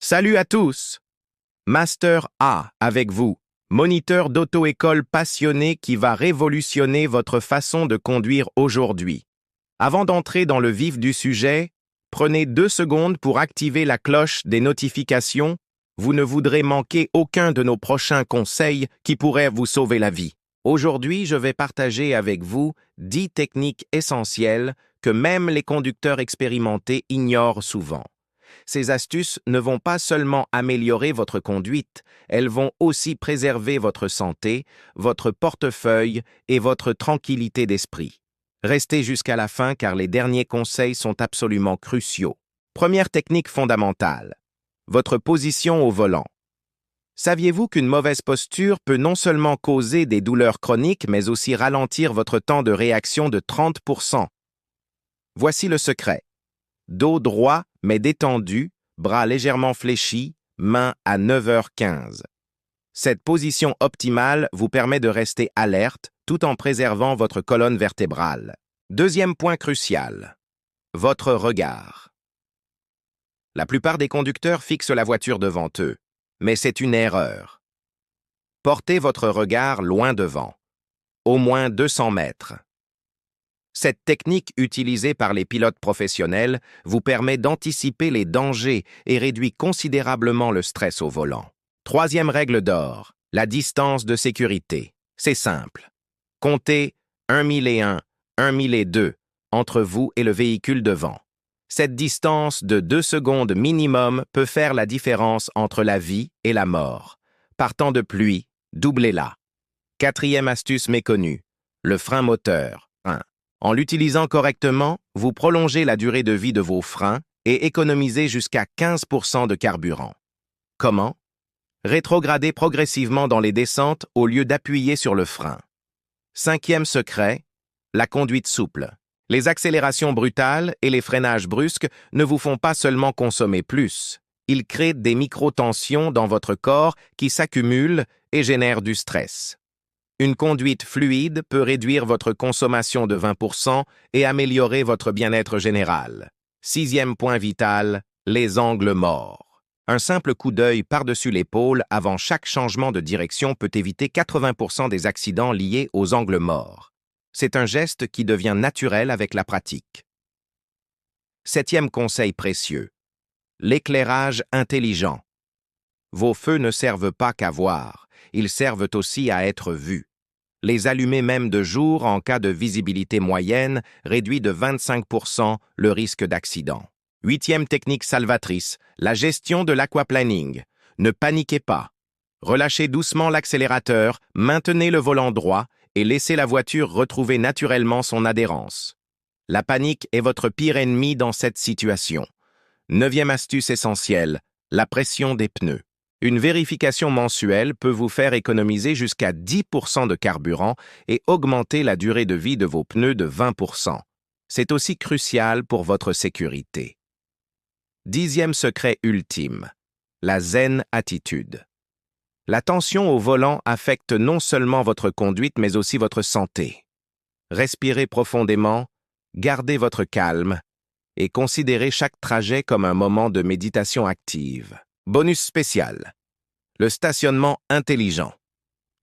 Salut à tous! Master A avec vous, moniteur d'auto-école passionné qui va révolutionner votre façon de conduire aujourd'hui. Avant d'entrer dans le vif du sujet, prenez 2 secondes pour activer la cloche des notifications. Vous ne voudrez manquer aucun de nos prochains conseils qui pourraient vous sauver la vie. Aujourd'hui, je vais partager avec vous 10 techniques essentielles que même les conducteurs expérimentés ignorent souvent. Ces astuces ne vont pas seulement améliorer votre conduite, elles vont aussi préserver votre santé, votre portefeuille et votre tranquillité d'esprit. Restez jusqu'à la fin car les derniers conseils sont absolument cruciaux. Première technique fondamentale. Votre position au volant. Saviez-vous qu'une mauvaise posture peut non seulement causer des douleurs chroniques, mais aussi ralentir votre temps de réaction de 30%? Voici le secret. Dos droit mais détendu, bras légèrement fléchis, mains à 9h15. Cette position optimale vous permet de rester alerte tout en préservant votre colonne vertébrale. Deuxième point crucial, votre regard. La plupart des conducteurs fixent la voiture devant eux, mais c'est une erreur. Portez votre regard loin devant, au moins 200 mètres. Cette technique utilisée par les pilotes professionnels vous permet d'anticiper les dangers et réduit considérablement le stress au volant. Troisième règle d'or, la distance de sécurité. C'est simple. Comptez 1001, 1002 entre vous et le véhicule devant. Cette distance de 2 secondes minimum peut faire la différence entre la vie et la mort. Par temps de pluie, doublez-la. Quatrième astuce méconnue, le frein moteur. En l'utilisant correctement, vous prolongez la durée de vie de vos freins et économisez jusqu'à 15% de carburant. Comment? Rétrogradez progressivement dans les descentes au lieu d'appuyer sur le frein. Cinquième secret, la conduite souple. Les accélérations brutales et les freinages brusques ne vous font pas seulement consommer plus. Ils créent des micro-tensions dans votre corps qui s'accumulent et génèrent du stress. Une conduite fluide peut réduire votre consommation de 20% et améliorer votre bien-être général. Sixième point vital, les angles morts. Un simple coup d'œil par-dessus l'épaule avant chaque changement de direction peut éviter 80% des accidents liés aux angles morts. C'est un geste qui devient naturel avec la pratique. Septième conseil précieux, l'éclairage intelligent. Vos feux ne servent pas qu'à voir, ils servent aussi à être vus. Les allumer même de jour en cas de visibilité moyenne réduit de 25% le risque d'accident. Huitième technique salvatrice, la gestion de l'aquaplaning. Ne paniquez pas. Relâchez doucement l'accélérateur, maintenez le volant droit et laissez la voiture retrouver naturellement son adhérence. La panique est votre pire ennemi dans cette situation. Neuvième astuce essentielle, la pression des pneus. Une vérification mensuelle peut vous faire économiser jusqu'à 10% de carburant et augmenter la durée de vie de vos pneus de 20%. C'est aussi crucial pour votre sécurité. Dixième secret ultime, la zen attitude. La tension au volant affecte non seulement votre conduite mais aussi votre santé. Respirez profondément, gardez votre calme et considérez chaque trajet comme un moment de méditation active. Bonus spécial, le stationnement intelligent.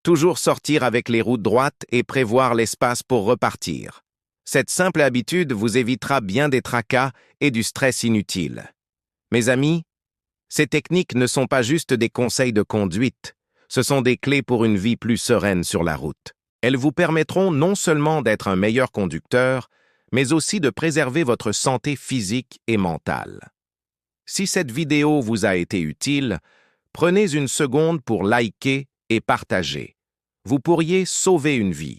Toujours sortir avec les routes droites et prévoir l'espace pour repartir. Cette simple habitude vous évitera bien des tracas et du stress inutile. Mes amis, ces techniques ne sont pas juste des conseils de conduite, ce sont des clés pour une vie plus sereine sur la route. Elles vous permettront non seulement d'être un meilleur conducteur, mais aussi de préserver votre santé physique et mentale. Si cette vidéo vous a été utile, prenez une seconde pour liker et partager. Vous pourriez sauver une vie.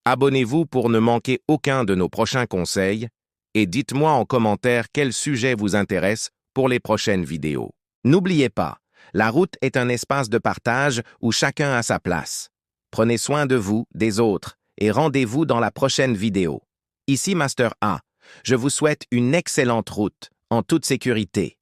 Abonnez-vous pour ne manquer aucun de nos prochains conseils et dites-moi en commentaire quel sujet vous intéresse pour les prochaines vidéos. N'oubliez pas, la route est un espace de partage où chacun a sa place. Prenez soin de vous, des autres, et rendez-vous dans la prochaine vidéo. Ici Master A. Je vous souhaite une excellente route, en toute sécurité.